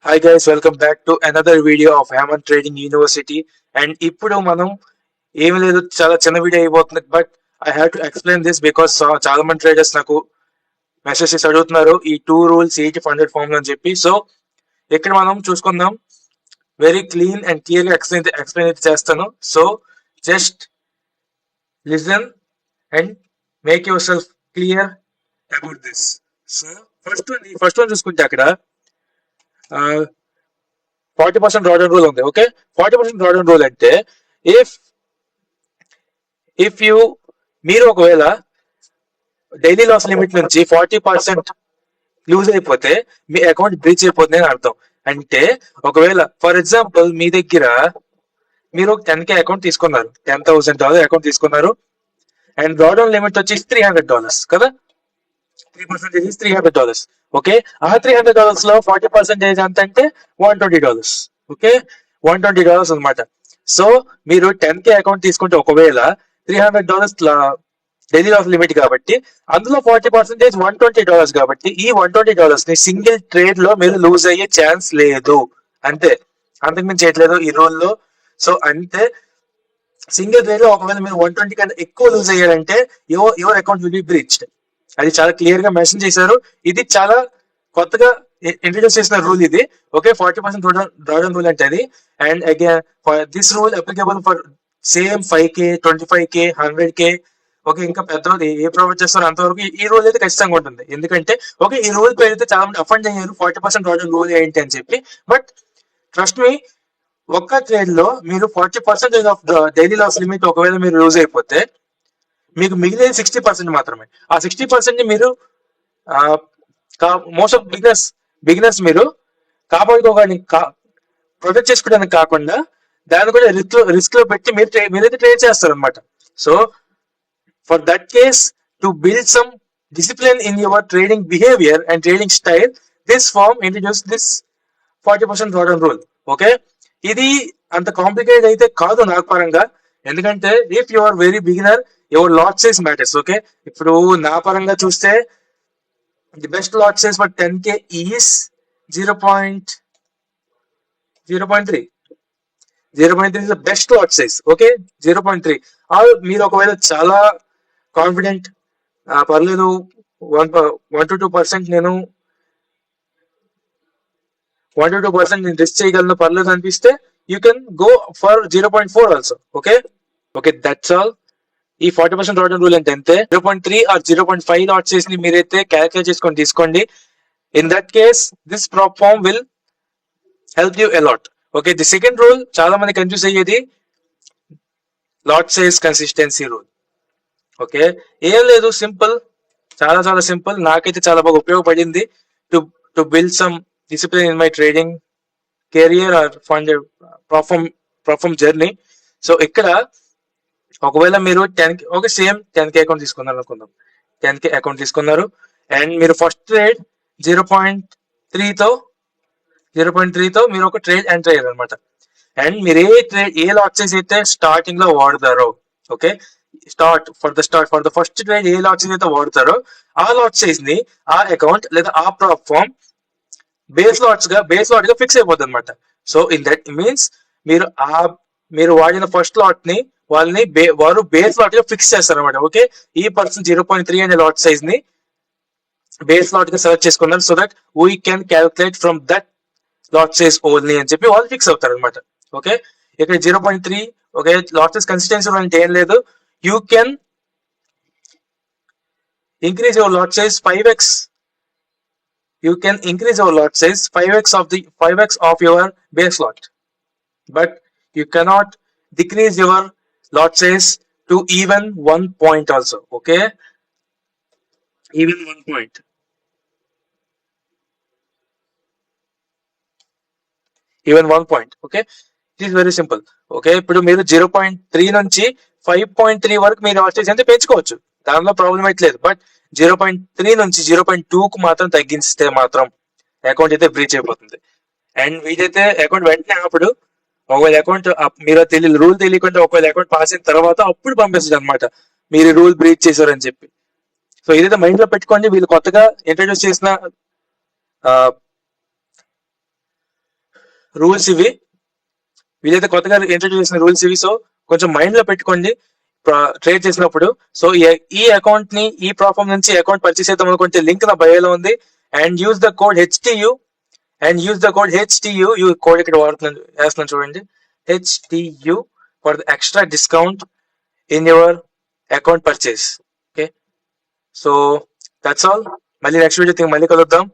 Hi guys, welcome back to another video of Hammond Trading University. And ఇప్పుడు మనం ఏమి లేదు, చాలా చిన్న వీడియో అయిపోతుంది. But I have to explain this because చాలా మంది ట్రేడర్స్ నాకు మెసేజ్ చేసి అడుగుతున్నారు ఈ టూ రూల్స్ ఏంటి ఫండెడ్ ఫార్మ్ అని చెప్పి. సో ఇక్కడ మనం చూసుకుందాం, వెరీ క్లీన్ అండ్ క్లియర్ గా ఎక్స్ప్లెయిన్ అయితే చేస్తాను. So just listen and make your self clear about this. So first one చూసుకుంటే అక్కడ 40% డ్రాడౌన్ రూల్ ఉంది. ఓకే, 40% డ్రాడౌన్ రూల్ అంటే ఇఫ్ ఇఫ్ యూ మీరు ఒకవేళ డైలీ లాస్ లిమిట్ నుంచి 40% లూజ్ అయిపోతే మీ అకౌంట్ బ్రీచ్ అయిపోతుంది అని అర్థం. అంటే ఒకవేళ ఫర్ ఎగ్జాంపుల్ మీ దగ్గర మీరు 10K అకౌంట్ తీసుకున్నారు, $10,000 అకౌంట్ తీసుకున్నారు అండ్ డ్రాడౌన్ లిమిట్ వచ్చి $300 కదా, 3% $300. ఓకే, ఆ $300 లో 40% ఎంత అంటే $120. ఓకే, $120 అనమాట. సో మీరు 10K అకౌంట్ తీసుకుంటే ఒకవేళ $300 డైలీ లాస్ లిమిట్ కాబట్టి అందులో 40% $120 కాబట్టి ఈ $120 ని సింగిల్ ట్రేడ్ లో మీరు లూజ్ అయ్యే ఛాన్స్ లేదు. అంతే, అంతకుమించి చేయట్లేదు ఈ రూల్ లో. సో అంతే, సింగిల్ ట్రేడ్ లో ఒకవేళ మీరు 120 కన్నా ఎక్కువ లూజ్ అయ్యారంటే your account will be breached. అది చాలా క్లియర్ గా మెన్షన్ చేశారు. ఇది చాలా కొత్తగా ఇంట్రడ్యూస్ చేసిన రూల్ ఇది. ఓకే, 40% డ్రాడౌన్ రూల్ అంటే అది. And again this rule applicable for same 5K 25K 100K. Okay, ఇంకా పెద్దది ఏ ప్రొవైడ్ చేస్తారో అంతవరకు ఈ రూల్ అయితే ఖచ్చితంగా ఉంటుంది. ఎందుకంటే ఓకే, ఈ రూల్ పేరుతో చాలా మంది అఫెండ్ అయ్యారు 40% డ్రాడౌన్ రూల్ ఏంటి అని చెప్పి. బట్ ట్రస్ట్ మీ, ఒక్క ట్రేడ్ లో మీరు 40% ఆఫ్ డైలీ లాస్ లిమిట్ ఒకవేళ మీరు లూజ్ అయిపోతే మీకు మిగిలిన 60% మాత్రమే. ఆ 60% ని మీరు మోస్ట్ ఆఫ్ బిగినర్స్ మీరు కాపాడుకోవడానికి ప్రొటెక్ట్ చేసుకోవడానికి కాకుండా దాన్ని కూడా రిస్క్ లో పెట్టి మీరైతే ట్రేడ్ చేస్తారు అనమాట. So for that case, to build some discipline in your trading behaviour and trading style, this firm introduce this 40% drawdown rule. Okay, ఇది అంత కాంప్లికేటెడ్ అయితే కాదు నాకు పరంగా. ఎందుకంటే if you are very beginner, your lot size matters. Okay, ఇప్పుడు నా పరంగా చూస్తే the best lot size for 10K is 0.3. 0.3 is the best lot size. Okay, 0.3. మీరు ఒకవేళ చాలా కాన్ఫిడెంట్, పర్లేదు 1 to 2% నేను 1 to 2% నేను రిస్క్ చేయగలను పర్లేదు అనిపిస్తే you can go for 0.4 also. Okay, that's all. ఈ 40% డ్రాడౌన్ రూల్ అంటే అంతే. 0.3 ఆర్ 0.5 లాట్ సైజ్ ని మీరైతే క్యాల్కులేట్ చేసుకొని తీసుకోండి. In that case this prop firm will help you a lot. Okay, the second rule చాలా మంది కన్ఫ్యూజ్ అయ్యేది lot size consistency rule. Okay, ఏం లేదు, సింపుల్, చాలా సింపుల్. నాకైతే చాలా బాగా ఉపయోగపడింది to build some discipline in my trading career or funded prop firm journey. So ఇక్కడ ఒకవేళ మీరు 10K okay same 10K account తీసుకున్నారు అనుకుందాం. 10K అకౌంట్ తీసుకున్నారు అండ్ మీరు ఫస్ట్ ట్రేడ్ 0.3తో మీరు ఒక ట్రేడ్ ఎంటర్ అయ్యారు అనమాట. అండ్ మీరు ఏ లాట్ సైజ్ అయితే స్టార్టింగ్ లో వాడతారో, okay, for the first trade ఏ లాట్ సైజ్ అయితే వాడతారో ఆ లాట్ సైజ్ ని ఆ అకౌంట్ లేదా ఆ ప్రాప్ ఫామ్ బేస్ లాట్ గా ఫిక్స్ అయిపోతుంది అనమాట. సో ఇన్ దట్ మీన్స్ మీరు వాడిన ఫస్ట్ లాట్ ని వారు బేస్ లాట్ గా ఫిక్స్ చేస్తారు అనమాట. ఓకే, ఈ పర్సన్ 0.3 అనే లాట్ సైజ్ ని బేస్ లాట్ గా సెలెక్ట్ చేసుకున్నారు so that we can calculate from that lot size only అని చెప్పి వాళ్ళు ఫిక్స్ అవుతారు అనమాట. ఓకే, ఇక్కడ 0.3 ఓకే లాట్ సైజ్ కన్సిస్టెన్సీ అంటే ఏం లేదు, you can increase your lot size 5x. You can increase your lot size 5x of your base lot, but you cannot decrease your lot size to even 1 point also. Okay, even 1 point. Okay, it is very simple. Okay, ఇప్పుడు మీరు 0.3 నుంచి 5.3 వరకు మీరు lot size అంటే పెంచుకోవచ్చు, దానిలో problem అయితే లేదు. బట్ 0.3 నుంచి 0.2 కు మాత్రం తగ్గిస్తే మాత్రం అకౌంట్ అయితే బ్రీచ్ అయిపోతుంది. అండ్ వీటైతే అకౌంట్ వెంటనే అప్పుడు ఒకవేళ అకౌంట్ మీరు రూల్ తెలియకుండా ఒకవేళ అకౌంట్ పాస్ అయిన తర్వాత అప్పుడు పంపిస్తుంది అనమాట, మీరు రూల్ బ్రీచ్ చేశారని చెప్పి. సో ఇదైతే మైండ్ లో పెట్టుకోండి. వీళ్ళు కొత్తగా ఇంట్రడ్యూస్ చేసిన రూల్స్ ఇవి, వీలైతే కొత్తగా ఇంట్రడ్యూస్ చేసిన రూల్స్ ఇవి. సో కొంచెం మైండ్ లో పెట్టుకోండి ట్రేడ్ చేసినప్పుడు. సో ఈ అకౌంట్ ని ఈ ప్లాట్ఫామ్ నుంచి అకౌంట్ పర్చేస్ చేద్దాం అనుకుంటే లింక్ నా బయోలో ఉంది. And use the code HTU you code ఇక్కడ వేస్తున్నాను చూడండి, HTU for the extra discount in your account purchase. Okay, so that's all. మళ్ళీ నెక్స్ట్ వీడియో మళ్ళీ కలుద్దాం.